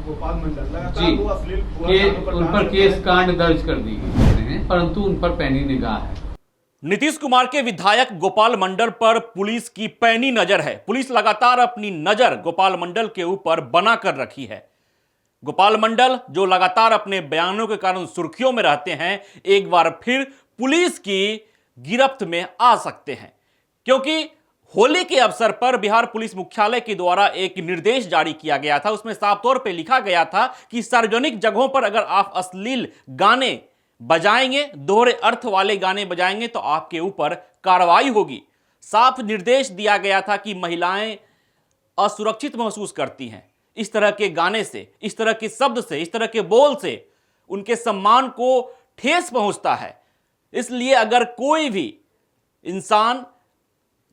गोपाल मंडल जी लगातार वो अश्लील उन पर केस कांड दर्ज कर दी गई है, परंतु उन पर पैनी निगाह है। नीतीश कुमार के विधायक गोपाल मंडल पर पुलिस की पैनी नजर है। पुलिस लगातार अपनी नजर गोपाल मंडल के ऊपर बना कर रखी है। गोपाल मंडल जो लगातार अपने बयानों के कारण सुर्खियों में रहते हैं, एक बार फिर पुलिस की गिरफ्त में आ सकते हैं, क्योंकि होली के अवसर पर बिहार पुलिस मुख्यालय के द्वारा एक निर्देश जारी किया गया था। उसमें साफ तौर पे लिखा गया था कि सार्वजनिक जगहों पर अगर आप अश्लील गाने बजाएंगे, दोहरे अर्थ वाले गाने बजाएंगे, तो आपके ऊपर कार्रवाई होगी। साफ निर्देश दिया गया था कि महिलाएं असुरक्षित महसूस करती हैं इस तरह के गाने से, इस तरह के शब्द से, इस तरह के बोल से उनके सम्मान को ठेस पहुंचता है। इसलिए अगर कोई भी इंसान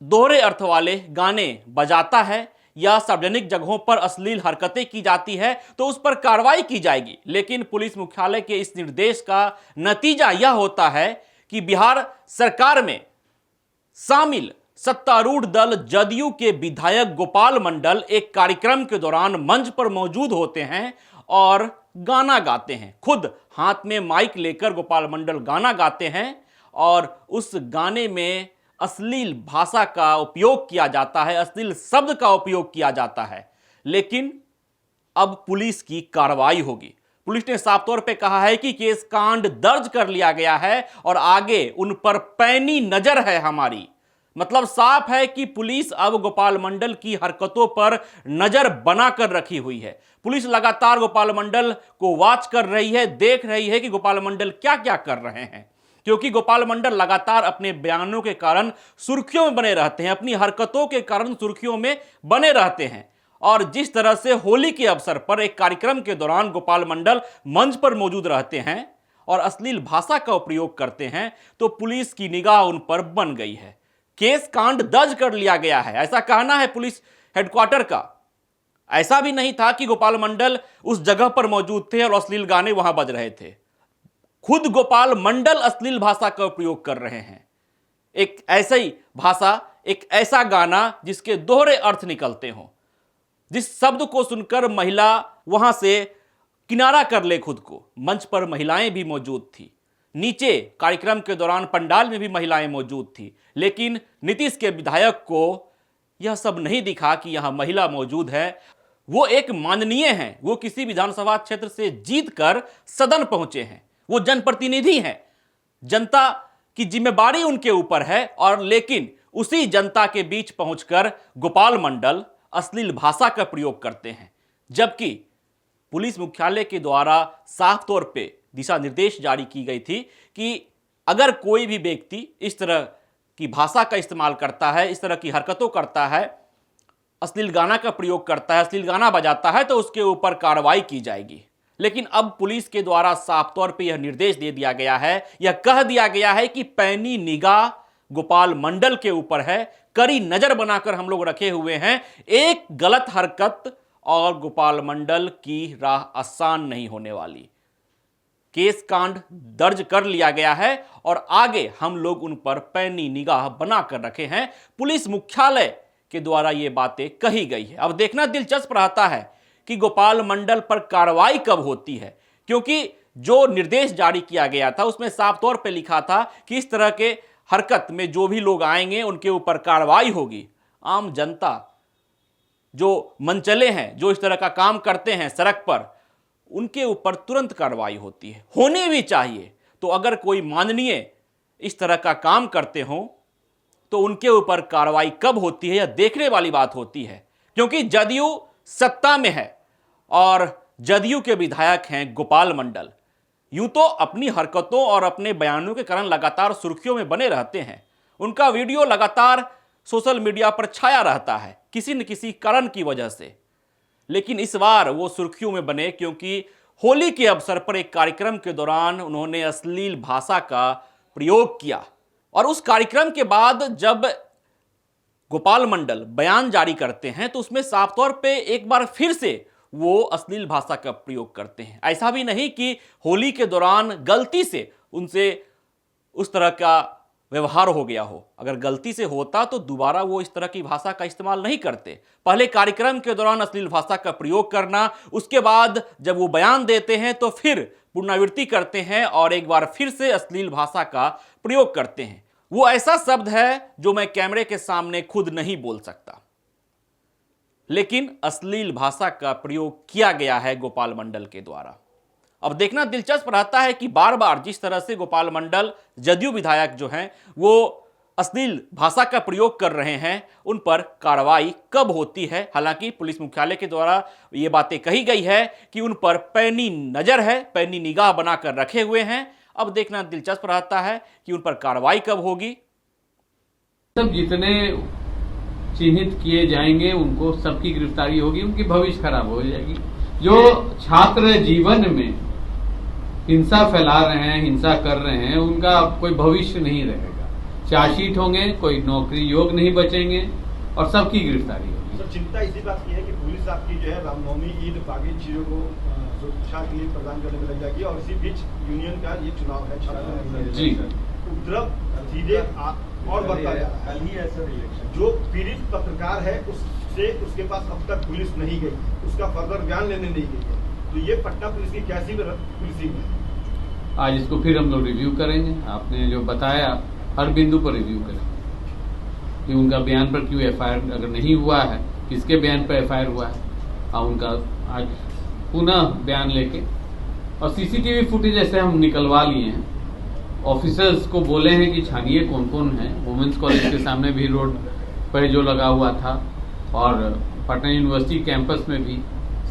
दोहरे अर्थ वाले गाने बजाता है या सार्वजनिक जगहों पर अश्लील हरकतें की जाती है तो उस पर कार्रवाई की जाएगी। लेकिन पुलिस मुख्यालय के इस निर्देश का नतीजा यह होता है कि बिहार सरकार में शामिल सत्तारूढ़ दल जदयू के विधायक गोपाल मंडल एक कार्यक्रम के दौरान मंच पर मौजूद होते हैं और गाना गाते हैं। खुद हाथ में माइक लेकर गोपाल मंडल गाना गाते हैं और उस गाने में अश्लील भाषा का उपयोग किया जाता है, अश्लील शब्द का उपयोग किया जाता है। लेकिन अब पुलिस की कार्रवाई होगी। पुलिस ने साफ तौर पे कहा है कि केस कांड दर्ज कर लिया गया है और आगे उन पर पैनी नजर है हमारी। मतलब साफ है कि पुलिस अब गोपाल मंडल की हरकतों पर नजर बनाकर रखी हुई है। पुलिस लगातार गोपाल मंडल को वॉच कर रही है, देख रही है कि गोपाल मंडल क्या क्या कर रहे हैं, क्योंकि गोपाल मंडल लगातार अपने बयानों के कारण सुर्खियों में बने रहते हैं, अपनी हरकतों के कारण सुर्खियों में बने रहते हैं। और जिस तरह से होली के अवसर पर एक कार्यक्रम के दौरान गोपाल मंडल मंच पर मौजूद रहते हैं और अश्लील भाषा का प्रयोग करते हैं, तो पुलिस की निगाह उन पर बन गई है। केस कांड दर्ज कर लिया गया है, ऐसा कहना है पुलिस हेडक्वार्टर का। ऐसा भी नहीं था कि गोपाल मंडल उस जगह पर मौजूद थे और अश्लील गाने वहां बज रहे थे। खुद गोपाल मंडल अश्लील भाषा का प्रयोग कर रहे हैं। एक ऐसा ही भाषा, एक ऐसा गाना जिसके दोहरे अर्थ निकलते हों, जिस शब्द को सुनकर महिला वहां से किनारा कर ले खुद को। मंच पर महिलाएं भी मौजूद थी, नीचे कार्यक्रम के दौरान पंडाल में भी महिलाएं मौजूद थी, लेकिन नीतीश के विधायक को यह सब नहीं दिखा कि यहां महिला मौजूद है। वो एक माननीय हैं, वो किसी विधानसभा क्षेत्र से जीतकर सदन पहुंचे हैं, वो जनप्रतिनिधि हैं, जनता की जिम्मेदारी उनके ऊपर है। और लेकिन उसी जनता के बीच पहुंचकर गोपाल मंडल अश्लील भाषा का प्रयोग करते हैं, जबकि पुलिस मुख्यालय के द्वारा साफ तौर पे दिशा निर्देश जारी की गई थी कि अगर कोई भी व्यक्ति इस तरह की भाषा का इस्तेमाल करता है, इस तरह की हरकतों करता है, अश्लील गाना का प्रयोग करता है, अश्लील गाना बजाता है, तो उसके ऊपर कार्रवाई की जाएगी। लेकिन अब पुलिस के द्वारा साफ तौर पे यह निर्देश दे दिया गया है, यह कह दिया गया है कि पैनी निगाह गोपाल मंडल के ऊपर है, कड़ी नजर बनाकर हम लोग रखे हुए हैं। एक गलत हरकत और गोपाल मंडल की राह आसान नहीं होने वाली। केस कांड दर्ज कर लिया गया है और आगे हम लोग उन पर पैनी निगाह बनाकर रखे हैं। पुलिस मुख्यालय के द्वारा ये बातें कही गई है। अब देखना दिलचस्प रहता है कि गोपाल मंडल पर कार्रवाई कब होती है, क्योंकि जो निर्देश जारी किया गया था उसमें साफ तौर पे लिखा था कि इस तरह के हरकत में जो भी लोग आएंगे उनके ऊपर कार्रवाई होगी। आम जनता जो मनचले हैं, जो इस तरह का काम करते हैं सड़क पर, उनके ऊपर तुरंत कार्रवाई होती है, होनी भी चाहिए। तो अगर कोई माननीय इस तरह का काम करते हो तो उनके ऊपर कार्रवाई कब होती है, यह देखने वाली बात होती है। क्योंकि जदयू सत्ता में है और जदयू के विधायक हैं गोपाल मंडल। यूं तो अपनी हरकतों और अपने बयानों के कारण लगातार सुर्खियों में बने रहते हैं। उनका वीडियो लगातार सोशल मीडिया पर छाया रहता है किसी न किसी कारण की वजह से। लेकिन इस बार वो सुर्खियों में बने क्योंकि होली के अवसर पर एक कार्यक्रम के दौरान उन्होंने अश्लील भाषा का प्रयोग किया। और उस कार्यक्रम के बाद जब गोपाल मंडल बयान जारी करते हैं तो उसमें साफ तौर पे एक बार फिर से वो अश्लील भाषा का प्रयोग करते हैं। ऐसा भी नहीं कि होली के दौरान गलती से उनसे उस तरह का व्यवहार हो गया हो। अगर गलती से होता तो दोबारा वो इस तरह की भाषा का इस्तेमाल नहीं करते। पहले कार्यक्रम के दौरान अश्लील भाषा का प्रयोग करना, उसके बाद जब वो बयान देते हैं तो फिर पुनरावृत्ति करते हैं और एक बार फिर से अश्लील भाषा का प्रयोग करते हैं। वो ऐसा शब्द है जो मैं कैमरे के सामने खुद नहीं बोल सकता, लेकिन अश्लील भाषा का प्रयोग किया गया है गोपाल मंडल के द्वारा। अब देखना दिलचस्प रहता है कि बार बार जिस तरह से गोपाल मंडल जदयू विधायक जो हैं वो अश्लील भाषा का प्रयोग कर रहे हैं, उन पर कार्रवाई कब होती है। हालांकि पुलिस मुख्यालय के द्वारा ये बातें कही गई है कि उन पर पैनी नजर है, पैनी निगाह बनाकर रखे हुए हैं। अब देखना दिलचस्प रहता है कि उन पर कार्रवाई कब होगी। सब जितने चिन्हित किए जाएंगे उनको सबकी गिरफ्तारी होगी, उनकी भविष्य खराब हो जाएगी। जो छात्र जीवन में हिंसा फैला रहे हैं, हिंसा कर रहे हैं, उनका कोई भविष्य नहीं रहेगा। चार्जशीट होंगे, कोई नौकरी योग नहीं बचेंगे और सबकी गिरफ्तारी होगी। सर, चिंता इसी बात की है कि पुलिस आपकी जो है रामनवमी, ईद, बाकी चीजों को सुरक्षा के लिए प्रदान करने में लग जाएगी और इसी बीच यूनियन का ये चुनाव है जी, उपद्रव सीधे और बढ़ता जा रहा है। जो पीड़ित पत्रकार है उससे उसके पास अब तक पुलिस नहीं गई, उसका फर्दर बयान लेने नहीं गई है। तो ये पटना पुलिस की कैसी पुलिसिंग है? आज इसको फिर हम लोग रिव्यू करेंगे। आपने जो बताया हर बिंदु पर रिव्यू करेंगे कि उनका बयान पर क्यों एफआईआर अगर नहीं हुआ है, किसके बयान पर एफआईआर हुआ है, और उनका आज पुनः बयान लेके और सीसीटीवी फुटेज ऐसे हम निकलवा लिए हैं। ऑफिसर्स को बोले हैं कि छानिए कौन कौन है। वुमेन्स कॉलेज के सामने भी रोड पर जो लगा हुआ था और पटना यूनिवर्सिटी कैंपस में भी,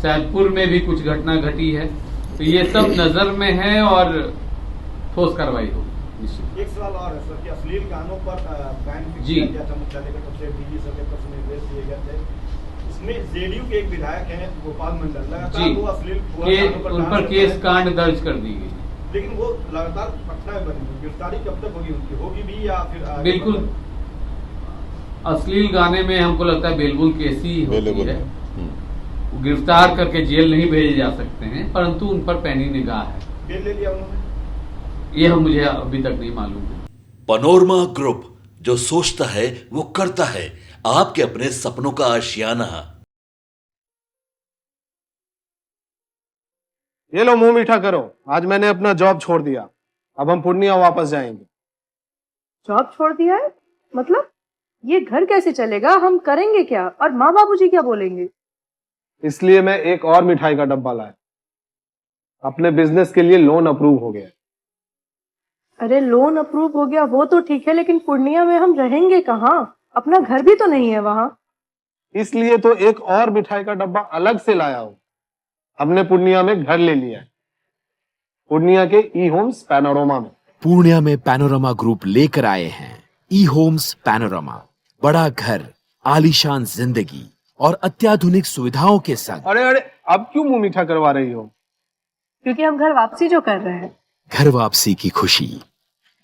सैदपुर में भी कुछ घटना घटी है। तो ये सब नजर में है और ठोस कार्रवाई होगी। एक सवाल और है सर कि अश्लील गानों पर बैन जी किया गया था मुख्यालय के तरफ से, डीजी सर के तरफ से निर्देश दिए गए थे। इसमें जेडीयू के एक विधायक हैं गोपाल मंडल, लगातार वो अश्लील उन पर केस कांड दर्ज कर दी गई, लेकिन वो लगातार पटना में बनी हुई। गिरफ्तारी कब तक होगी उनकी? होगी भी या फिर बिल्कुल अश्लील गाने में हमको लगता है बेलबुल केस ही होती है। गिरफ्तार करके जेल नहीं भेजे जा सकते हैं, परंतु उन पर पैनी निगाह है। बेल ले लिया उन्होंने? ये मुझे अभी तक नहीं मालूम है। पनोरमा ग्रुप, जो सोचता है वो करता है। आपके अपने सपनों का आशियाना। ये लो मुंह मीठा करो, आज मैंने अपना जॉब छोड़ दिया, अब हम पूर्णिया वापस जाएंगे। जॉब छोड़ दिया है? मतलब ये घर कैसे चलेगा? हम करेंगे क्या? और माँ बाबूजी क्या बोलेंगे? इसलिए मैं एक और मिठाई का डब्बा लाया। अपने बिजनेस के लिए लोन अप्रूव हो गया। अरे लोन अप्रूव हो गया वो तो ठीक है, लेकिन पूर्णिया में हम रहेंगे कहाँ? अपना घर भी तो नहीं है वहाँ। इसलिए तो एक और मिठाई का डब्बा अलग से लाया हूँ। हमने पूर्णिया में घर ले लिया है, पूर्णिया के ई होम्स पैनोरमा में। पूर्णिया में पैनोरमा ग्रुप लेकर आए हैं ई होम्स पैनोरमा। बड़ा घर, आलीशान जिंदगी और अत्याधुनिक सुविधाओं के संग। अरे अरे, अब क्यों मुंह मीठा करवा रही हो? क्योंकि हम घर वापसी जो कर रहे हैं। घर वापसी की खुशी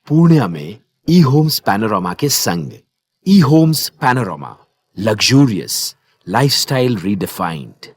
पूर्णिया में ई होम्स पैनोरमा के संग। E homes panorama, luxurious lifestyle redefined.